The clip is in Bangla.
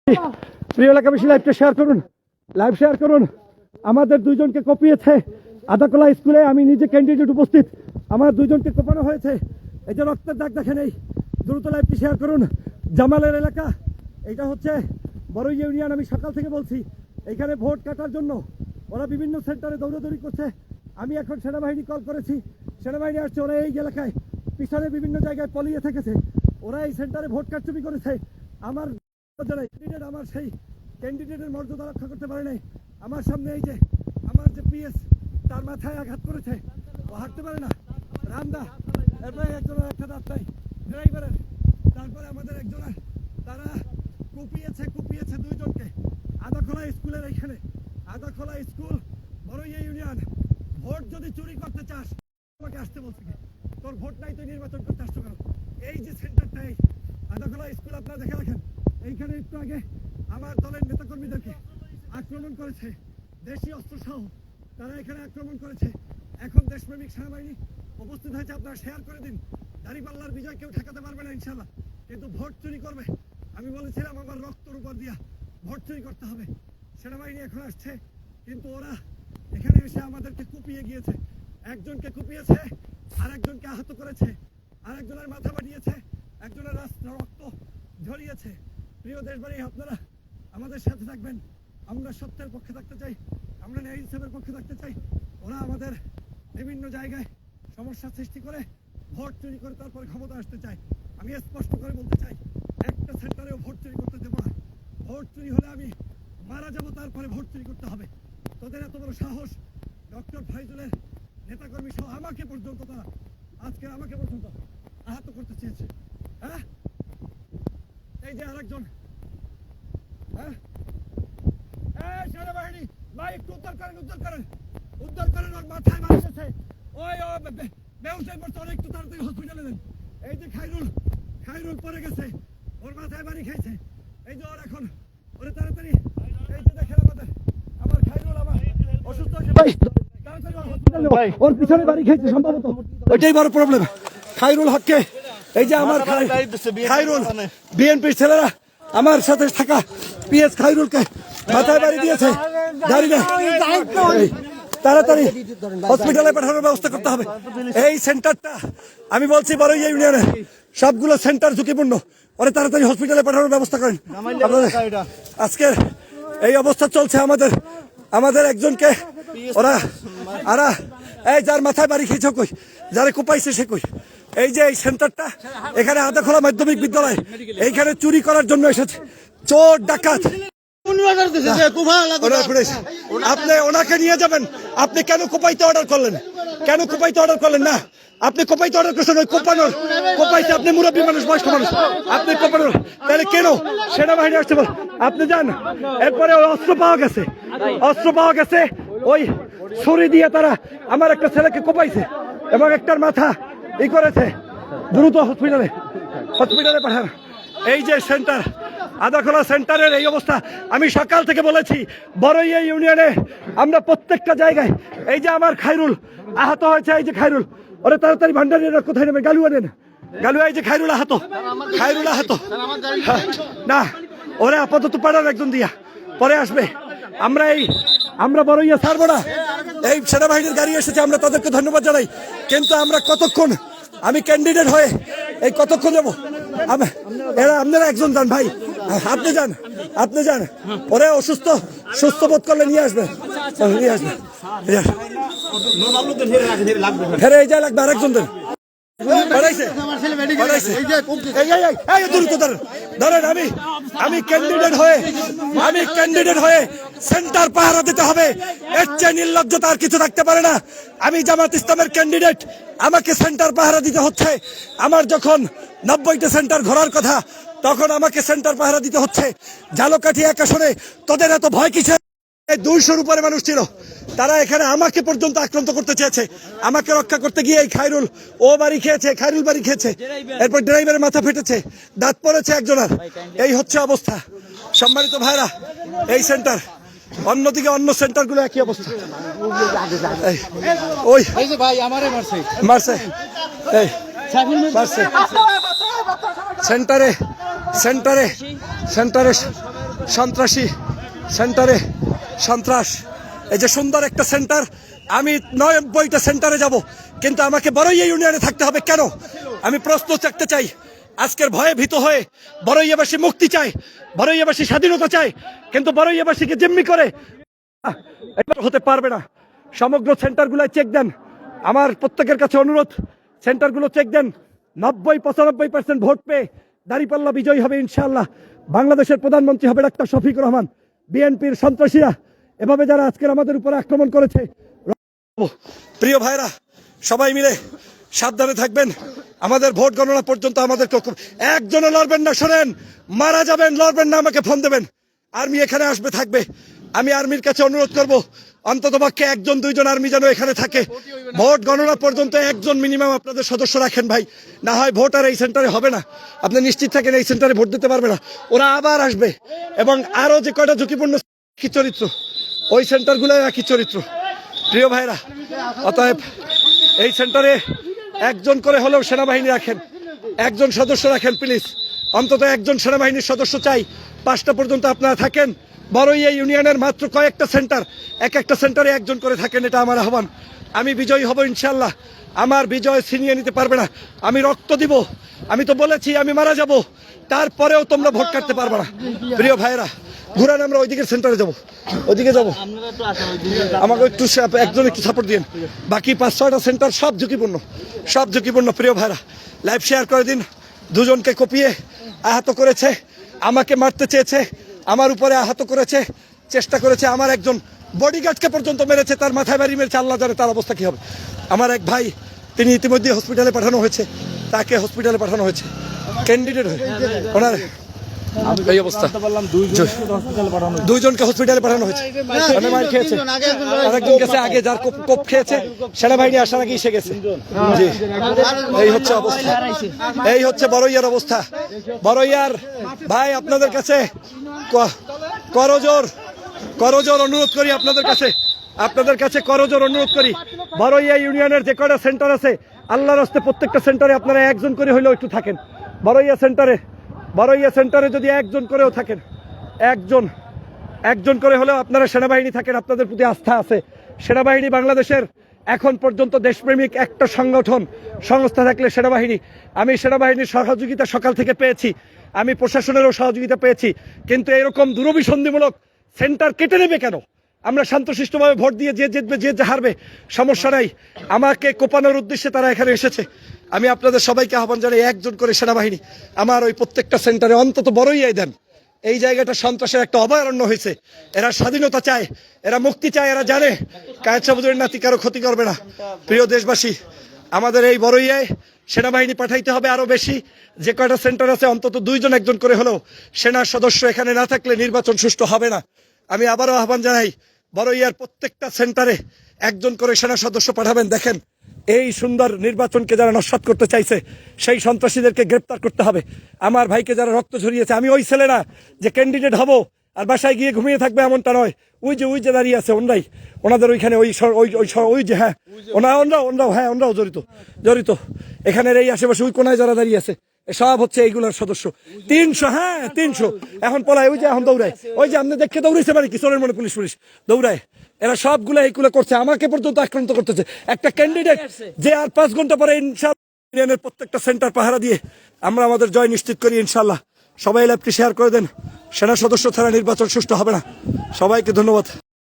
প্রিয় এলাকাবাসী লাইভটা শেয়ার করুন, লাইভ শেয়ার করুন। আমাদের দুইজনকে কপিয়েছে আদাকলা স্কুলে, আমি নিজে ক্যান্ডিডেট উপস্থিত, আমার দুইজনকে কোপানো হয়েছে। এই যে রক্তের দাগ দেখেন, এই দ্রুত লাইভটি শেয়ার করুন। জামালের এলাকা, এটা হচ্ছে বড়ই ইউনিয়ন। আমি সকাল থেকে বলছি এখানে ভোট কাটার জন্য ওরা বিভিন্ন সেন্টারে দৌড়াদৌড়ি করছে। আমি এখন সেনাবাহিনী কল করেছি, সেনাবাহিনী আসছে। ওরা এই এলাকায় পিছনে বিভিন্ন জায়গায় পলিয়ে থেকেছে, ওরা এই সেন্টারে ভোট কারচুপি করেছে। আমার আমার সেই ক্যান্ডিডেটের মর্যাদা রক্ষা করতে পারে নাই। আমার সামনে এই যে আমার যে পিএস, তার মাথায় আঘাত করেছে, ও হাঁটতে পারে না। রামদা, এরপরে একজনের একটা দাঁত নাই ড্রাইভারের, তারপরে আমাদের একজনের, তারা কুপিয়েছে দুইজনকে আদাখোলা স্কুলের এইখানে। আদাখোলা স্কুল, বড়ই ইউনিয়ন। ভোট যদি চুরি করতে চাস আমাকে আসতে বলছি, তোর ভোট নাই, তুই নির্বাচন করতে আসতে পারো। এই যে সেন্টারটা, এই আদাখোলা স্কুল আপনারা দেখে রাখেন। এইখানে একটু আগে আমার দলের নেতাকর্মীদেরকে আক্রমণ করেছে, দেশি অস্ত্র সহ তারা এখানে আক্রমণ করেছে। এখন দেশপ্রেমিক সেনাবাহিনী উপস্থিত হয়েছে, আপনারা শেয়ার করে দিন। দাঁড়িপাল্লার বিজয় কেউ ঠেকাতে পারবে না ইনশাল্লাহ, কিন্তু ভোট চুরি করবে। আমি বলেছিলাম আমার রক্তর উপর দিয়া ভোট চুরি করতে হবে। সেনাবাহিনী এখন আসছে, কিন্তু ওরা এখানে এসে আমাদেরকে কুপিয়ে গিয়েছে। একজনকে কুপিয়েছে, আর একজনকে আহত করেছে, আর একজনের মাথা ফাটিয়েছে, একজনের রক্ত ঝরিয়েছে। প্রিয় দেশবাসী, আপনারা আমাদের সাথে থাকবেন। আমরা সত্যের পক্ষে থাকতে চাই, আমরা ন্যায় ইনসাফের পক্ষে থাকতে চাই। ওরা আমাদের বিভিন্ন জায়গায় সমস্যা সৃষ্টি করে ভোট চুরি করে তারপরে ক্ষমতা আসতে চায়। আমি স্পষ্ট করে বলতে চাই, একটা সেন্টারেও ভোট চুরি করতে দেবো না। ভোট চুরি হলে আমি মারা যাবো, তারপরে ভোট চুরি করতে হবে। তোদের এত বড় সাহস, ডক্টর ফাইজুলের নেতাকর্মী সহ আমাকে পর্যন্ত, তারা আজকে আমাকে পর্যন্ত আহত করতে চেয়েছে। হ্যাঁ, এই যে আরেকজন, হ্যাঁ, সেনাবাহিনী ভাই একটু উদ্ধার করেন, ওর মাথায় মারছে। ওই বেউসে পড়ছে, ওরা একটু তাড়াতাড়ি হসপিটালে দেন। এই যে খাইরুল পড়ে গেছে, ওর মাথায় বাড়ি খাইছে। এই যে ওর এখন ওরে তাড়াতাড়ি, এই যে দেখেন আমার খাইরুল আমার অসুস্থ হয়েছে ভাই, তাড়াতাড়ি হসপিটালে, ওর পিছনে বাড়ি খাইছে সম্ভবত, ওইটাই বড় প্রবলেম। খাইরুল হককে, এই যে আমার খাইরুল, বিএনপির ছেলেরা আমার সাথে থাকা পিএস খাইরুলকে মাথায় বাড়ি দিয়েছে। তাড়াতাড়ি হসপিটালে পাঠানোর ব্যবস্থা করতে হবে। এই সেন্টারটা আমি বলছি বড়ই ইউনিয়নে সবগুলো সেন্টার ঝুঁকিপূর্ণ, ওরা তাড়াতাড়ি হসপিটালে পাঠানোর ব্যবস্থা করেন। আজকের এই অবস্থা চলছে আমাদের একজনকে ওরা এই যার মাথায় বাড়ি খেয়েছে কই, যারা কোপাইছে সে কই। এই যে এই সেন্টারটা, এখানে আদাখোলা মাধ্যমিক বিদ্যালয়, এইখানে চুরি করার জন্য এসেছে চোর ডাকাত। আপনি ওনাকে নিয়ে যাবেন, আপনি কেন কোপাইতে অর্ডার করলেন? না, আপনি কোপাইতে অর্ডার করছেন, ওই কোপাইতে আপনি মুরব্বী মানুষ, বয়স্ক মানুষ, আপনি কোপানোর, তাহলে কেন সেনাবাহিনী আসছে? আপনি যান। এরপরে অস্ত্র পাওয়া গেছে, ওই ছুরি দিয়ে তারা আমার একটা ছেলেকে কোপাইছে এবং একটার মাথা করেছে। দ্রুত হসপিটালে পাঠান। এই যে সেন্টার, আদাখোলা সেন্টারের এই অবস্থা, আমি সকাল থেকে বলেছি বড়ই ইউনিয়নে আমরা প্রত্যেকটা জায়গায়। এই যে আমার খাইরুল আহত হয়েছে, এই যে খাইরুল, ওরা তাড়াতাড়ি ভান্ডারি কোথায় নেবে? গালুয়া নেন, গালুয়া। এই যে খাইরুল আহত না, ওরা আপাতত পাড়ার একজন দিয়া পরে আসবে। আমরা বড়ইয়া ছাড়বো না। এই সেনাবাহিনীর গাড়ি এসেছে, আমরা তাদেরকে ধন্যবাদ জানাই, কিন্তু আমরা কতক্ষণ, আমি ক্যান্ডিডেট হয়ে এই কতক্ষণ যাবো? আপনারা একজন যান ভাই, আপনি যান, ওরা সুস্থ বোধ করলে নিয়ে আসবে। ফেরে এই যা লাগবে আরেকজন দেন। আমি ক্যান্ডিডেট হয়ে সেন্টার পাহারা দিতে হবে, এর চেয়ে নির্লজ্জতা আর কিছু থাকতে পারে না। আমি জামাত ইসলামের ক্যান্ডিডেট, আমাকে সেন্টার পাহারা দিতে হচ্ছে। আমার যখন 90টা সেন্টার ঘোরার কথা, তখন আমাকে সেন্টার পাহারা দিতে হচ্ছে। ঝালকাঠি এক আসনে তোদের এত ভয় কিসের? 200-র উপরে মানুষ ছিল, তারা এখানে আমাকে পর্যন্ত আক্রান্ত করতে চেয়েছে। আমাকে রক্ষা করতে গিয়ে এই খাইরুল খাইরুল বাড়ি খেয়েছে, এরপর ড্রাইভারের মাথা ফেটেছে, দাঁত পড়েছে একজনের। এই হচ্ছে অবস্থা। সম্মানিত ভাইরা, এই সেন্টার, অন্যদিকে অন্য সেন্টার গুলো একই অবস্থা। মারছে সেন্টারে সন্ত্রাসী সেন্টারে সন্ত্রাস। এই যে সুন্দর একটা সেন্টার, আমি 90টা সেন্টারে যাব, কিন্তু আমাকে বড়ইয়া ইউনিয়নে থাকতে হবে কেন? আমি প্রশ্ন চাকতে চাই। আজকের ভয়ে ভীত হয়ে বড়ইয়াবাসী মুক্তি চায়, বড়ইয়াবাসী স্বাধীনতা চায়, কিন্তু বড়ইয়াবাসীকে জিম্মি করে এটা হতে পারবে না। সমগ্র সেন্টারগুলো চেক দেন, আমার প্রত্যেকের কাছে অনুরোধ, সেন্টারগুলো চেক দেন। 90-95% ভোট পেয়ে দাঁড়িপাল্লা বিজয়ী হবে ইনশাআল্লাহ। বাংলাদেশের প্রধানমন্ত্রী হবে ডাক্তার শফিকুর রহমান। বিএনপির সন্ত্রাসীরা এভাবে যারা আজকের আমাদের উপরে আক্রমণ করেছে, প্রিয় ভাইরা সবাই মিলে সাবধানে থাকবেন। আমাদের ভোট গণনা পর্যন্ত আমাদের একজনও লড়বেন না, শোনেন, মারা যাবেন, লড়বেন না, আমাকে ফোন দেবেন। আর্মি এখানে আসবে, থাকবে। আমি আর্মির কাছে অনুরোধ করব, অন্তত পক্ষে 1-2 আর্মি যেন এখানে থাকে। ভোট গণনা পর্যন্ত একজন মিনিমাম আপনাদের সদস্য রাখেন ভাই, না হয় ভোট আর এই সেন্টারে হবে না। আপনি নিশ্চিত থাকেন এই সেন্টারে ভোট দিতে পারবে না, ওরা আবার আসবে। এবং আরো যে কয়টা ঝুঁকিপূর্ণ একই চরিত্র, ওই সেন্টারগুলো একই চরিত্র। প্রিয় ভাইরা, অতএব এই সেন্টারে একজন করে হলেও সেনাবাহিনী রাখেন, একজন সদস্য রাখেন প্লিজ। অন্তত একজন সেনাবাহিনীর সদস্য চাই। 5টা পর্যন্ত আপনারা থাকেন। বড়ইয়া ইউনিয়নের মাত্র কয়েকটা সেন্টার, একটা সেন্টারে একজন করে থাকেন, এটা আমার আহ্বান। আমি বিজয়ী হব ইনশাল্লাহ। আমার বিজয় ছিনিয়ে নিতে পারবে না। আমি রক্ত দিব, আমি তো বলেছি আমি মারা যাব, তারপরেও তোমরা ভোট কাটতে পারবে না। প্রিয় ভাইরা, ঘুরান, আমরা ওইদিকে সেন্টারে যাব, ওইদিকে যাব। আমাকে একটু একজন একটু সাপোর্ট দিন। বাকি 5-6টা সেন্টার সব ঝুঁকিপূর্ণ, সব ঝুঁকিপূর্ণ। প্রিয় ভাইরা, লাইভ শেয়ার করে দিন। 2 জনকে কপিয়ে আহত করেছে, আমাকে মারতে চেয়েছে, আমার উপরে আহত করেছে, চেষ্টা করেছে, আমার একজন বডিগার্ডকে পর্যন্ত মেরেছে, তার মাথায় বাড়ি মেরেছে। আল্লাহ জানে তার অবস্থা কি হবে। আমার এক ভাই, তিনি ইতিমধ্যে হসপিটালে পাঠানো হয়েছে, তাকে হসপিটালে পাঠানো হয়েছে ক্যান্ডিডেট হয়ে। ওনার এই অবস্থা, 2 জনকে হসপিটালে পাঠানো হয়েছে। মার খেয়েছে, আরেকজন গেছে আগে, যার কোপ খেয়েছে, সেনাবাহিনী আসার আগে এসে গেছে। জি, এই হচ্ছে অবস্থা, এই হচ্ছে বড়ইয়ার অবস্থা। বড়ইয়ার ভাই, আপনাদের কাছে করজোর অনুরোধ করি, আপনাদের কাছে করজোর অনুরোধ করি। বড়ইয়া ইউনিয়নের যে কয়টা সেন্টার আছে, আল্লাহর রাস্তে প্রত্যেকটা সেন্টারে আপনারা একজন করে হইলেও একটু থাকেন। বড়ইয়া সেন্টারে যদি একজন করেও থাকেন, একজন করে হলেও আপনারা সেনাবাহিনী থাকেন, আপনাদের প্রতি আস্থা আছে। সেনাবাহিনী বাংলাদেশের এখন পর্যন্ত দেশপ্রেমিক একটা সংস্থা থাকলে সেনাবাহিনী। আমি সেনাবাহিনীর সহযোগিতা সকাল থেকে পেয়েছি, আমি প্রশাসনেরও সহযোগিতা পেয়েছি, কিন্তু এরকম দুরভিসন্ধিমূলক সেন্টার কেটে নেবে কেন? আমরা শান্তশিষ্টভাবে ভোট দিয়ে যে জিতবে, যে হারবে, সমস্যা নাই। আমাকে কোপানোর উদ্দেশ্যে তারা এখানে এসেছে। আমি আপনাদের সবাইকে আহ্বান জানাই, একজন করে সেনাবাহিনী আমার ওই প্রত্যেকটা সেন্টারে অন্তত বড়ইয়াই দেন। এই জায়গাটা সন্ত্রাসের একটা অভয়ারণ্য হয়েছে। এরা স্বাধীনতা চায়, এরা মুক্তি চায়, এরা জানে কায়েদ সাবুদের নাতি কারো ক্ষতি করবে না। প্রিয় দেশবাসী, আমাদের এই বড়ইয়ায় সেনাবাহিনী পাঠাইতে হবে আরো বেশি। যে কয়টা সেন্টার আছে, অন্তত 2 জন একজন করে হলেও সেনার সদস্য এখানে না থাকলে নির্বাচন সুষ্ঠু হবে না। আমি আবারও আহ্বান জানাই, বড়ইয়ার প্রত্যেকটা সেন্টারে একজন করে সেনা সদস্য পাঠাবেন। দেখেন, এই সুন্দর নির্বাচনকে যারা নস্যাৎ করতে চাইছে, সেই সন্ত্রাসীদেরকে গ্রেপ্তার করতে হবে। আমার ভাইকে যারা রক্ত ঝরিয়েছে, আমি ওই ছেলে না যে ক্যান্ডিডেট হব আর বাসায় গিয়ে ঘুমিয়ে থাকবে, এমনটা নয়। ওই যে দাঁড়িয়ে আছে, ওনাদের ওইখানে ওই যে, হ্যাঁ, ওনারাও জড়িত এখানের এই আশেপাশে ওই কোনায় যারা দাঁড়িয়ে আছে, সব হচ্ছে এইগুলোর সদস্য। 300 এখন পলায়, ওই যে এখন দৌড়ায়, ওই যে আপনি দেখে দৌড়াইছে, মানে কি চোরের মনে পুলিশ দৌড়ায়। এরা সবগুলো এইগুলো করছে, আমাকে পর্যন্ত আক্রান্ত করতেছে। একটা ক্যান্ডিডেট যে আর 5 ঘন্টা পরে ইনশাআল্লাহ প্রত্যেকটা সেন্টার পাহারা দিয়ে আমরা আমাদের জয় নিশ্চিত করি ইনশাআল্লাহ। সবাই লাইভটি শেয়ার করে দেন। সেনা সদস্য ছাড়া নির্বাচন সুষ্ঠু হবে না। সবাইকে ধন্যবাদ।